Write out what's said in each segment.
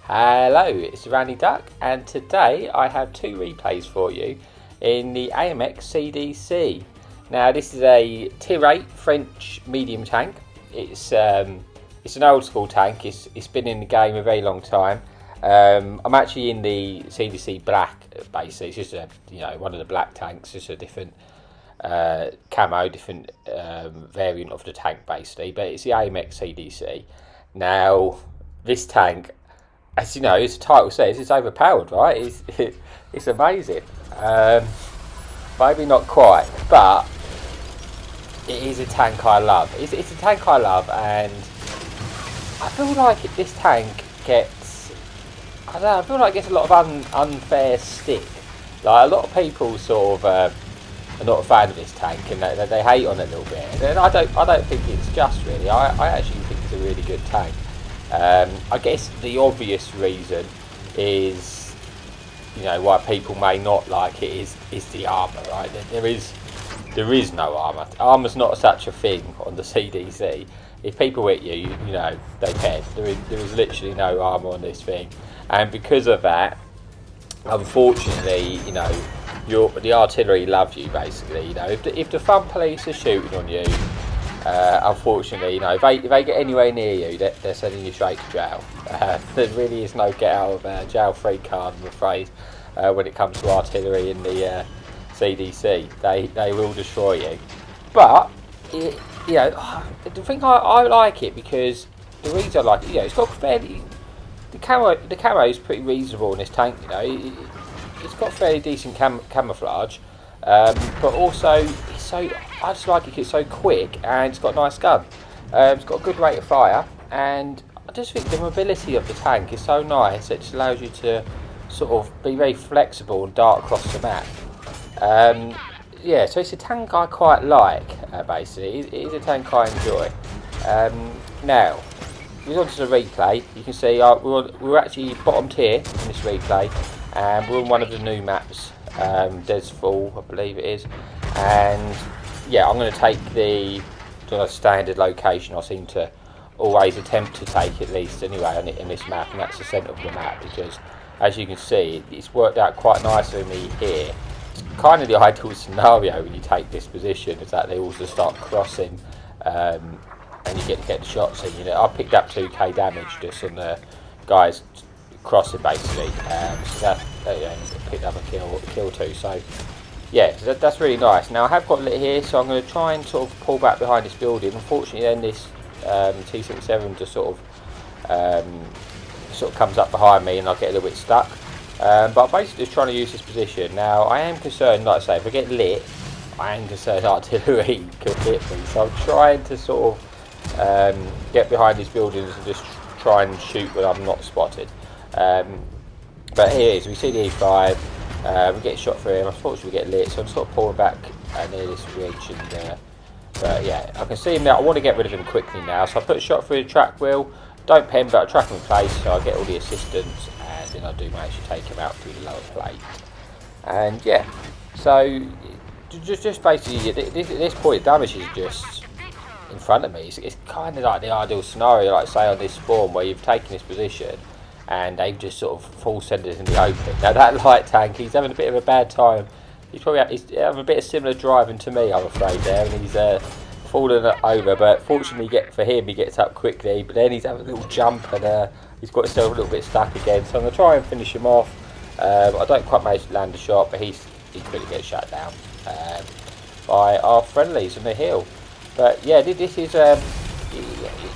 Hello, it's Randy Duck, and today I have two replays for you in the AMX CDC. Now, this is a Tier 8 French medium tank. It's an old school tank. It's been in the game a very long time. I'm actually in the CDC Black, basically. It's just one of the black tanks, just a different camo, different variant of the tank, basically. But it's the AMX CDC. Now, this tank, as you know, as the title says, it's overpowered, right? It's amazing. Maybe not quite, but it is a tank I love. It's a tank I love, and I feel like this tank gets, I feel like it gets a lot of unfair stick. Like, a lot of people sort of are not a fan of this tank, and they hate on it a little bit. And I don't think it's just, really. I actually think it's a really good tank. I guess the obvious reason is, why people may not like it is the armour, right? There is no armour. Armour's not such a thing on the CDC. If people hit you, they dead. There is literally no armour on this thing, and because of that, unfortunately, the artillery love you, basically. If the fun police are shooting on you, unfortunately, if they get anywhere near you, they're sending you straight to jail. There really is no get out of jail free card, I'm afraid, when it comes to artillery in the CDC. They will destroy you. But the thing I like it, because the reason I like it, it's got fairly, the camo is pretty reasonable in this tank. It's got fairly decent camouflage. But also, I just like it. It's so quick, and it's got a nice gun. It's got a good rate of fire, and I just think the mobility of the tank is so nice. It just allows you to sort of be very flexible and dart across the map. So it's a tank I quite like. Basically, it is a tank I enjoy. Now, we're on to the replay. You can see we're actually bottom tier in this replay, and we're on one of the new maps. Desfall, I believe it is, and I'm going to take the standard location I seem to always attempt to take, at least anyway, in this map, and that's the centre of the map, because as you can see, it's worked out quite nicely for me here. It's kind of the ideal scenario when you take this position, is that they all just start crossing, and you get the shots in. I picked up 2k damage just on the guys crossing, basically, so that picked up a kill too. So that's really nice. Now, I have got lit here, so I'm going to try and sort of pull back behind this building. Unfortunately, then this T-67 just sort of comes up behind me, and I get a little bit stuck. But I'm basically just trying to use this position. Now, I am concerned, like I say, if I get lit, I am concerned artillery could hit me. So I'm trying to sort of get behind these buildings and just try and shoot when I'm not spotted. But here it is, we see the E5, we get shot through him. Unfortunately we get lit, so I'm sort of pulling back near this ridge, and but I can see him now. I want to get rid of him quickly now, so I put a shot through the track wheel, don't pen, but I track him in place, so I get all the assistance, and then I do manage to take him out through the lower plate. And so just basically at this point, the damage is just in front of me. It's kind of like the ideal scenario, like say on this spawn, where you've taken this position and they've just sort of full senders in the open. Now, that light tank, he's having a bit of a bad time. He's having a bit of similar driving to me, I'm afraid, there, and he's fallen over. But fortunately for him, he gets up quickly. But then he's having a little jump, and he's got himself a little bit stuck again. So I'm going to try and finish him off. I don't quite manage to land a shot, but he quickly gets shut down by our friendlies on the hill. But this is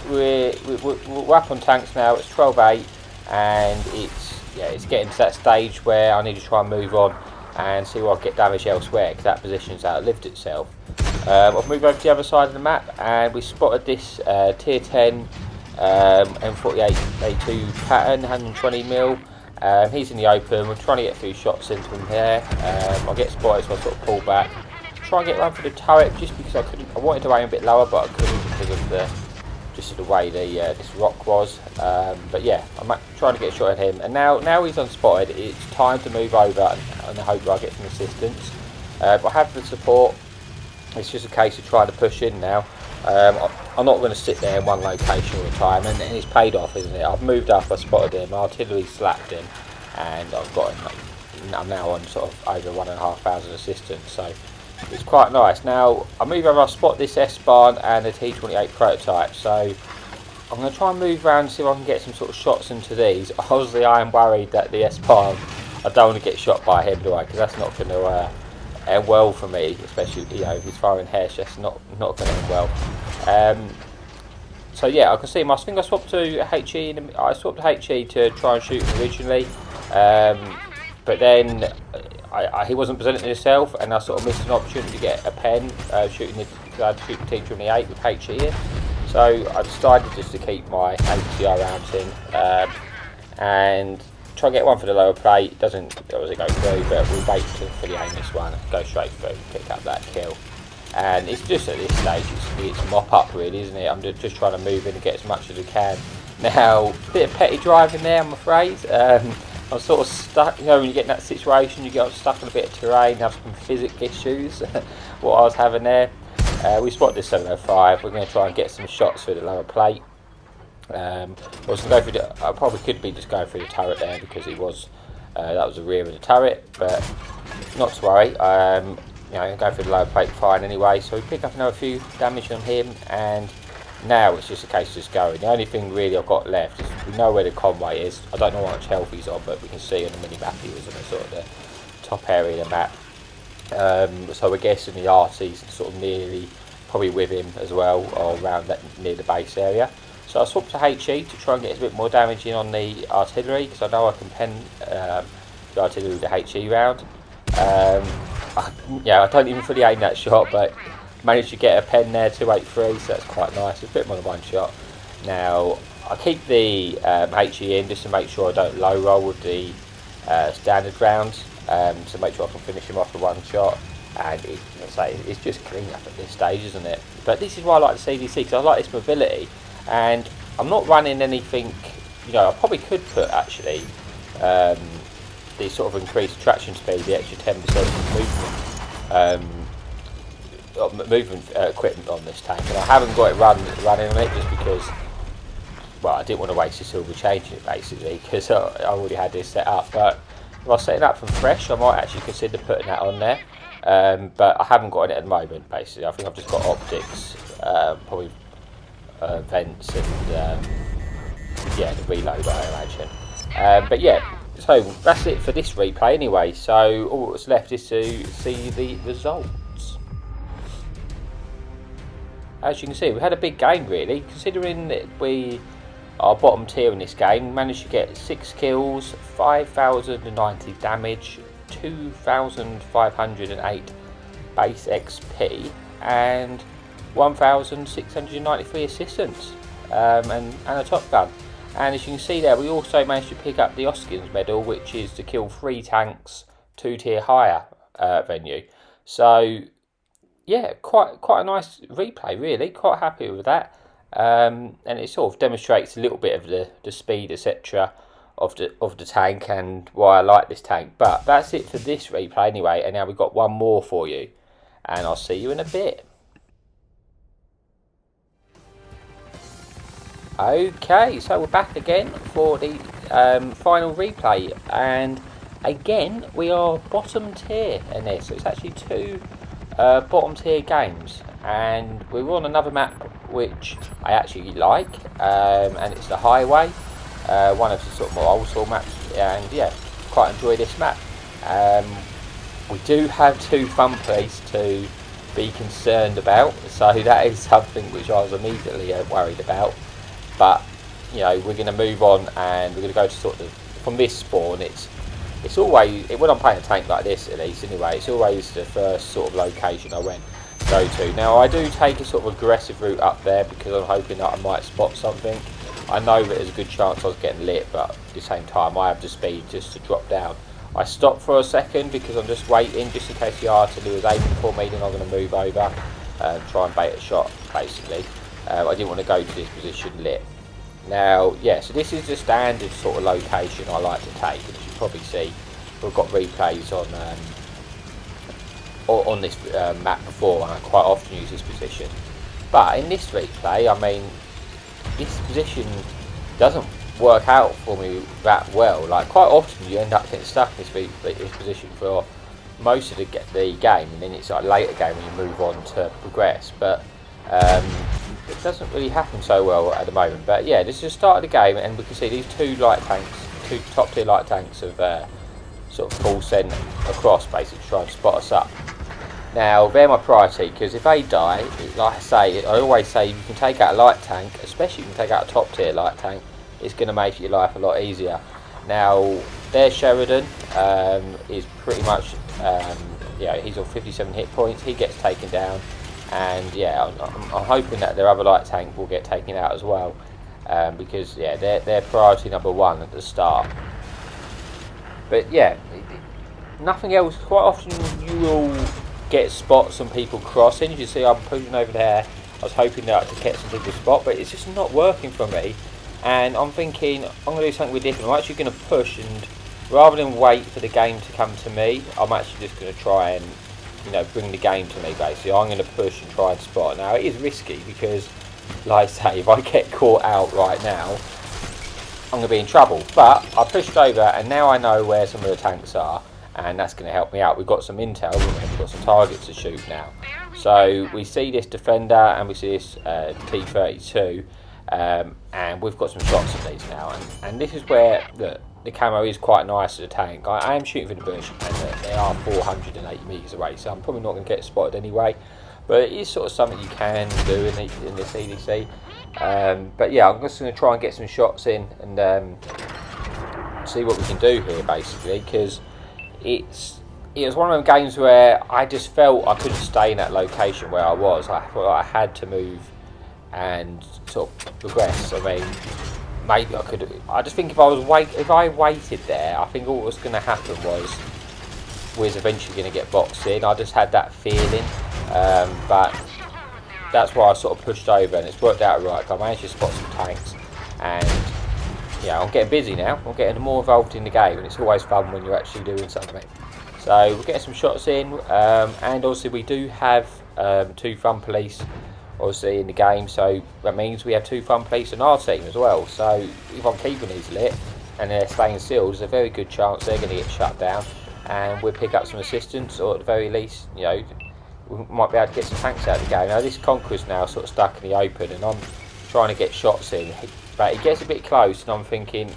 we're up on tanks now. It's 12-8. And it's getting to that stage where I need to try and move on and see where I get damage elsewhere, because that position's outlived itself. I've moved over to the other side of the map, and we spotted this tier 10 M48 A2 pattern, 120mm. He's in the open. We're trying to get a few shots into him here. I get spotted, so I sort of pull back, try and get around for the turret, just because I wanted to aim a bit lower, but I couldn't because of the way this rock was. But I'm trying to get a shot at him, and now he's unspotted. It's time to move over, and I hope I get some assistance. But I have the support. It's just a case of trying to push in now. I'm not going to sit there in one location all the time, and it's paid off, isn't it? I've moved up, I spotted him, artillery slapped him, and I've got him. I'm now on sort of over 1,500 assistants, so it's quite nice. Now I'm either I spot this S-Bahn and the T28 prototype, so I'm going to try and move around and see if I can get some sort of shots into these. Obviously I am worried that the S-Bahn, I don't want to get shot by him, do I? Because that's not going to end well for me, especially, you know, if he's firing hair shots, not going to end well. So yeah, I can see him. I think I swapped to HE. I swapped to HE to try and shoot him originally, but then he wasn't presenting himself, and I sort of missed an opportunity to get a pen shooting the T28 with HE in. So I decided just to keep my HCR rounds in and try and get one for the lower plate. It doesn't obviously go through, but we'll wait for the AMX one, go straight through, pick up that kill. And it's just at this stage, it's mop up really, isn't it? I'm just trying to move in and get as much as I can. Now, a bit of petty driving there, I'm afraid. I'm sort of stuck, you know, when you get in that situation, you get stuck in a bit of terrain, have some physics issues, what I was having there. We spotted this 705, we're going to try and get some shots through the lower plate. I was going to go through I probably could be just going through the turret there because it was, that was the rear of the turret, but not to worry. You know, go through the lower plate fine anyway, so we pick up another few damage on him, and now it's just a case of just going. The only thing really I've got left is we know where the convoy is. I don't know what much health he's on, but we can see on the mini map he was in the sort of the top area of the map. So we're guessing the RT's sort of nearly, probably with him as well, or around that near the base area. So I swapped to HE to try and get a bit more damage in on the artillery, because I know I can pen the artillery with the HE round. Yeah, I don't even fully aim that shot, but managed to get a pen there, 283, so that's quite nice. It's a bit more than one shot. Now, I keep the HE in just to make sure I don't low roll with the standard rounds, to make sure I can finish him off with one shot. And it's just clean up at this stage, isn't it? But this is why I like the CDC, because I like this mobility, and I'm not running anything, you know, I probably could put actually the sort of increased traction speed, the extra 10% movement equipment on this tank, and I haven't got it running on it just because, well, I didn't want to waste a silver changing it basically, because I already had this set up. But if I set it up from fresh, I might actually consider putting that on there, but I haven't got it at the moment basically. I think I've just got optics, probably vents, and yeah, the reload I imagine. But yeah, so that's it for this replay anyway, so all that's left is to see the results. As you can see, we had a big game really, considering that we are bottom tier in this game. Managed to get 6 kills, 5,090 damage, 2,508 base XP, and 1,693 assistance, and a top gun. And as you can see there, we also managed to pick up the Oskins medal, which is to kill 3 tanks 2 tier higher venue. So yeah, quite a nice replay really, quite happy with that. And it sort of demonstrates a little bit of the speed, etc. of the tank, and why I like this tank. But that's it for this replay anyway, and now we've got one more for you, and I'll see you in a bit. Okay, so we're back again for the final replay, and again we are bottom tier in this. So it's actually 2 bottom tier games, and we're on another map which I actually like, and it's the highway, one of the sort of more old school maps, and yeah, quite enjoy this map. We do have 2 fun police to be concerned about, so that is something which I was immediately worried about. But you know, we're going to move on, and we're going to go to sort of from this spawn. It's always, when I'm playing a tank like this, at least anyway, it's always the first sort of location I go to. Now I do take a sort of aggressive route up there because I'm hoping that I might spot something. I know that there's a good chance I was getting lit, but at the same time I have the speed just to drop down. I stopped for a second because I'm just waiting, just in case the artillery was aiming for me. Then I'm going to move over and try and bait a shot basically. I didn't want to go to this position lit. Now, yeah, so this is the standard sort of location I like to take. As you probably see, we've got replays on this map before, and I quite often use this position. But in this replay, I mean, this position doesn't work out for me that well. Like, quite often you end up getting stuck in this position for most of the game, and then it's like later game when you move on to progress. But it doesn't really happen so well at the moment. But yeah, this is the start of the game, and we can see these two top tier light tanks have sort of full sent across, basically to try and spot us up. Now they're my priority, because if they die, like I always say, you can take out a light tank, especially if you can take out a top tier light tank, it's going to make your life a lot easier. Now their Sheridan is pretty much, yeah, he's on 57 hit points, he gets taken down, and yeah, I'm hoping that their other light tank will get taken out as well, because yeah, they're priority number one at the start. But yeah, nothing else. Quite often you will get spots on people crossing. As you see, I'm pushing over there. I was hoping that I could get some people spot, but it's just not working for me. And I'm thinking, I'm going to do something different. I'm actually going to push, and rather than wait for the game to come to me, I'm actually just going to try and, you know, bring the game to me, basically. I'm going to push and try and spot. Now, it is risky because, like I say, if I get caught out right now, I'm going to be in trouble. But I pushed over, and now I know where some of the tanks are, and that's going to help me out. We've got some intel, and we've got some targets to shoot now. So we see this Defender, and we see this T-32, and we've got some shots at these now. And this is where the camo is quite nice as a tank. I am shooting for the bush, and they are 480 metres away, so I'm probably not going to get spotted anyway. But it is sort of something you can do in the CDC. But yeah, I'm just going to try and get some shots in and see what we can do here, basically, because it was one of them games where I just felt I couldn't stay in that location where I was. I thought I had to move and sort of progress. I mean, maybe I could. I just think if I waited there, I think all that was going to happen was we was eventually going to get boxed in. I just had that feeling, but that's why I sort of pushed over, and it's worked out right. I managed to spot some tanks, and yeah, I'm getting busy now. I'm getting more involved in the game, and it's always fun when you're actually doing something. So we're getting some shots in, and also we do have 2 fun police, obviously, in the game. So that means we have 2 fun police on our team as well. So if I'm keeping these lit and they're staying still, there's a very good chance they're going to get shut down, and we'll pick up some assistance, or at the very least, you know, we might be able to get some tanks out of the game. Now this Conqueror's now sort of stuck in the open, and I'm trying to get shots in, but it gets a bit close, and I'm thinking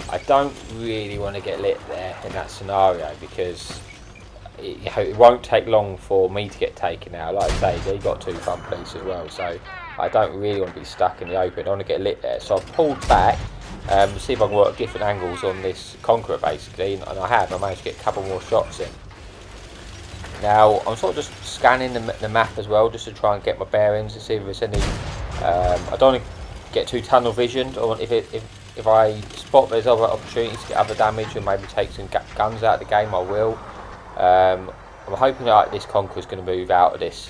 I don't really want to get lit there in that scenario, because it won't take long for me to get taken out. Like I say, they've got 2 fun police as well, so I don't really want to be stuck in the open. I want to get lit there, so I've pulled back, see if I can work different angles on this Conqueror, basically, and I have. I managed to get a couple more shots in. Now I'm sort of just scanning the map as well, just to try and get my bearings and see if there's any. I don't want to get too tunnel visioned, or if I spot there's other opportunities to get other damage and maybe take some guns out of the game, I will. I'm hoping that this Conqueror's going to move out of this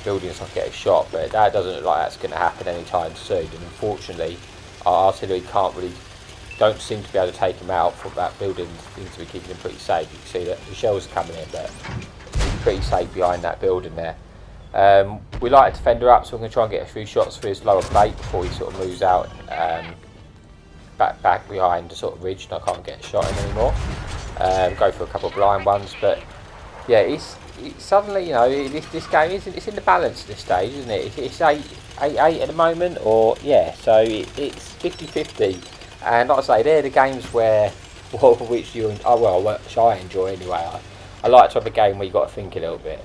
building so I can get a shot, but that doesn't look like that's going to happen anytime soon. And unfortunately, our artillery don't seem to be able to take him out from that building. Seems to be keeping him pretty safe. You can see that the shells are coming in, but he's pretty safe behind that building there. We light a Defender up, so we're going to try and get a few shots for his lower plate before he sort of moves out back behind the sort of ridge, and I can't get a shot in anymore. Go for a couple of blind ones, but yeah, it's suddenly, you know, this game it's in the balance at this stage, isn't it? It's 8-8 at the moment, or yeah, so it's 50-50, and like I say, they're the games which I enjoy anyway. I like to have a game where you've got to think a little bit.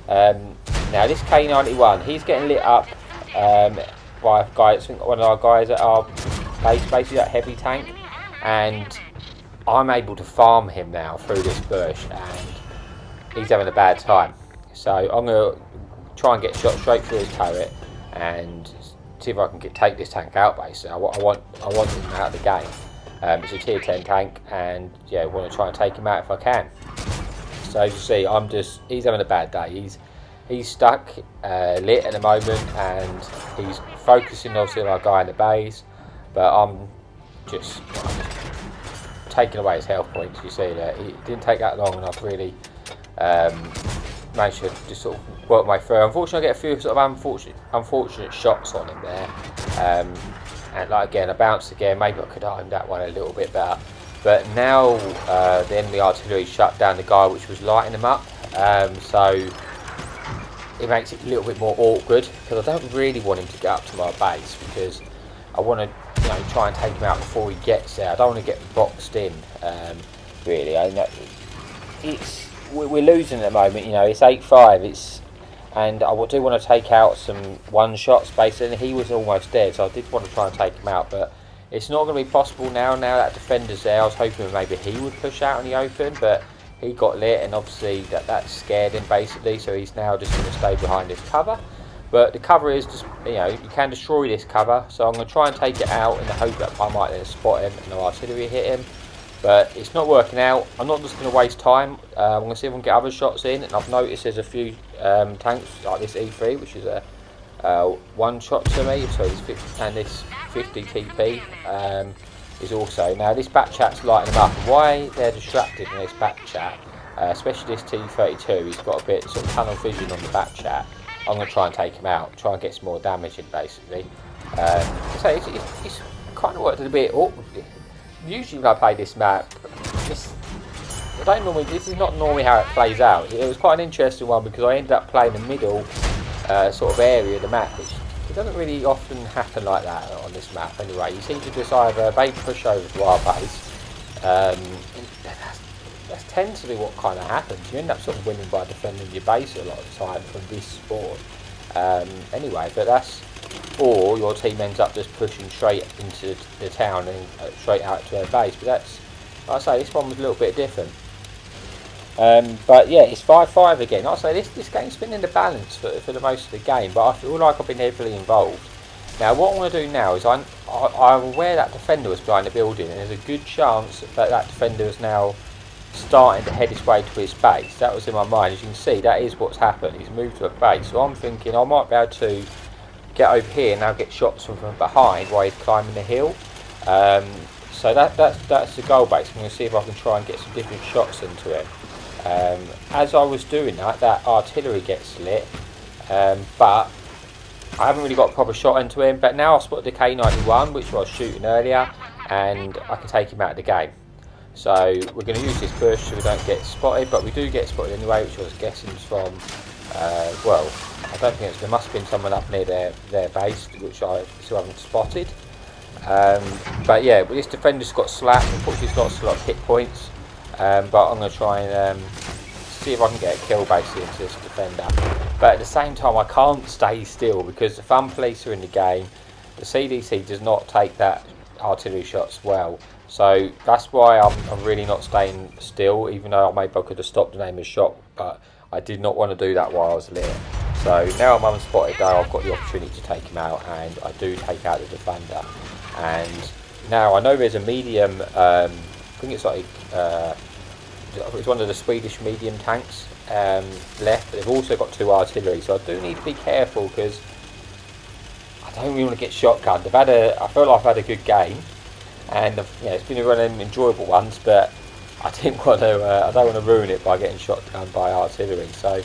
Now this K91, he's getting lit up by a guy, one of our guys at our base, basically that heavy tank, and I'm able to farm him now through this bush, and he's having a bad time. So I'm going to try and get shot straight through his turret and see if I can take this tank out, basically. I want him out of the game. It's a tier 10 tank, and yeah, I want to try and take him out if I can. So as you see, he's having a bad day. He's stuck lit at the moment, and he's focusing obviously on our guy in the base, but I'm just taking away his health points. You see that it didn't take that long, and I've really managed to just sort of work my way through. Unfortunately, I get a few sort of unfortunate shots on him there. And like again, I bounced again. Maybe I could have aimed that one a little bit better. But now the enemy artillery shut down the guy which was lighting him up. So it makes it a little bit more awkward because I don't really want him to get up to my base because I want to, you know, try and take him out before he gets there. I don't want to get boxed in. Really, I know we're losing at the moment. You know, it's 8-5. And I do want to take out some one shots basically. He was almost dead, so I did want to try and take him out, but it's not going to be possible now. Now that defender's there, I was hoping maybe he would push out in the open, but he got lit, and obviously that scared him basically. So he's now just going to stay behind his cover. But the cover is just, you know, you can destroy this cover. So I'm going to try and take it out in the hope that I might then spot him and the artillery hit him. But it's not working out. I'm not just going to waste time. I'm going to see if I can get other shots in. And I've noticed there's a few tanks like this E3, which is a one shot to me. So this 50 TP is also. Now this back chat's lighting them up. Why they're distracted in this back chat, especially this T32, he's got a bit sort of tunnel vision on the back chat. I'm going to try and take him out, try and get some more damage in basically. So it's kind of worked a bit awkwardly. Usually when I play this map, this is not normally how it plays out. It was quite an interesting one because I ended up playing the middle sort of area of the map, which it doesn't really often happen like that on this map anyway. You seem to just either maybe push over to our base, and that tends to be what kind of happens. You end up sort of winning by defending your base a lot of the time from this spawn. Anyway, but that's... Or your team ends up just pushing straight into the town and straight out to their base. But that's, like I say, this one was a little bit different. But yeah, it's 5-5 again. Like I say, this game's been in the balance for the most of the game, but I feel like I've been heavily involved. Now, what I want to do now is I'm aware that defender was behind the building, and there's a good chance that that defender is now starting to head his way to his base. That was in my mind. As you can see, that is what's happened. He's moved to a base. So I'm thinking I might be able to get over here and now get shots from behind while he's climbing the hill. So that's the goal base. I'm going to see if I can try and get some different shots into him. As I was doing that artillery gets lit, but I haven't really got a proper shot into him. But now I've spotted the K91, which I was shooting earlier, and I can take him out of the game. So we're going to use this push so we don't get spotted, but we do get spotted anyway, which I was guessing is from, well, I don't think there must have been someone up near their base, which I still haven't spotted. But yeah, this defender's got slapped. Unfortunately, he's lost a lot of hit points. But I'm going to try and see if I can get a kill basically into this defender. But at the same time, I can't stay still because the fun police are in the game. The CDC does not take that artillery shots well. So that's why I'm really not staying still, even though maybe I could have stopped the name of the shot. But I did not want to do that while I was lit. So now I'm unspotted though, I've got the opportunity to take him out, and I do take out the defender. And now I know there's a medium, I think it's like, it's one of the Swedish medium tanks left, but they've also got 2 artillery, so I do need to be careful because I don't really want to get shotgunned. I feel like I've had a good game, and it's been one of them enjoyable ones, but I didn't want to. I don't want to ruin it by getting shotgunned by artillery. So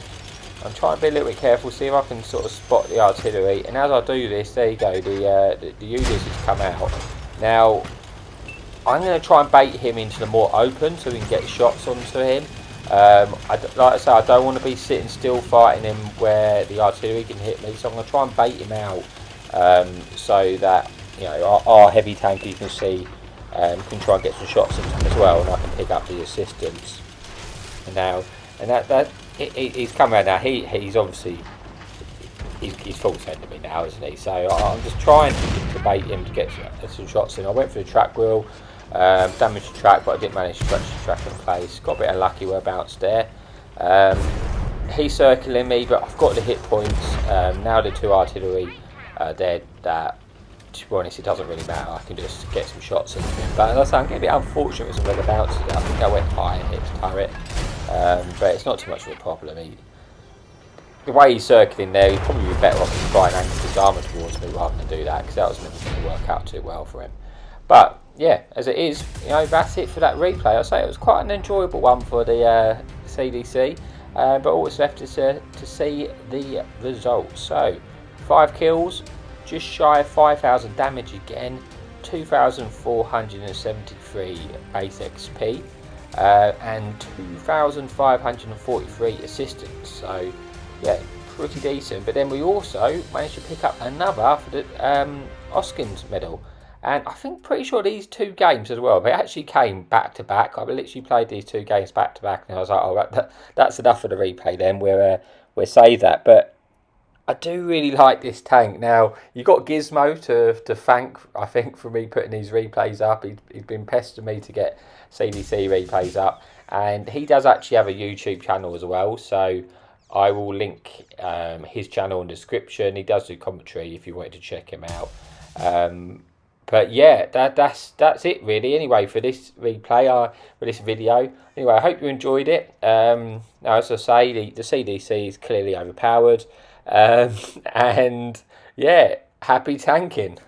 I'm trying to be a little bit careful, see if I can sort of spot the artillery. And as I do this, there you go, the Ulysses has come out. Now I'm going to try and bait him into the more open so we can get shots onto him. Like I say, I don't want to be sitting still fighting him where the artillery can hit me, so I'm going to try and bait him out so that our heavy tank, you can see, can try and get some shots into him as well, and I can pick up the assistance. He's come around now. He's obviously he's full sending me now, isn't he? So I'm just trying to bait him to get some shots in. I went for the track wheel, damaged the track, but I didn't manage to stretch the track in place. Got a bit unlucky where I bounced there. He's circling me, but I've got the hit points. Now the 2 artillery dead. That, to be honest, it doesn't really matter. I can just get some shots into him. But as I say, I'm getting a bit unfortunate with some of the bounces. I think I went high and hit the turret. But it's not too much of a problem. The way he's circling there, he'd probably be better off to try and angle his armour towards me rather than do that, because that was never going to work out too well for him. But yeah, as it is, that's it for that replay. I'd say it was quite an enjoyable one for the CDC. but all that's left is to see the results. So 5 kills, just shy of 5,000 damage again, 2,473 base XP, and 2,543 assistance. So yeah, pretty decent. But then we also managed to pick up another for the Oskins medal. And I think pretty sure these 2 games as well, they actually came back to back. I literally played these 2 games back to back, and I was like, oh, that's enough for the replay then. We'll save that. But I do really like this tank. Now, you got Gizmo to thank, I think, for me putting these replays up. He's been pestering me to get CDC replays up. And he does actually have a YouTube channel as well. So I will link his channel in the description. He does do commentary if you wanted to check him out. But yeah, that's it really. Anyway, for this replay, for this video. Anyway, I hope you enjoyed it. Now, as I say, the CDC is clearly overpowered. And yeah, happy tanking.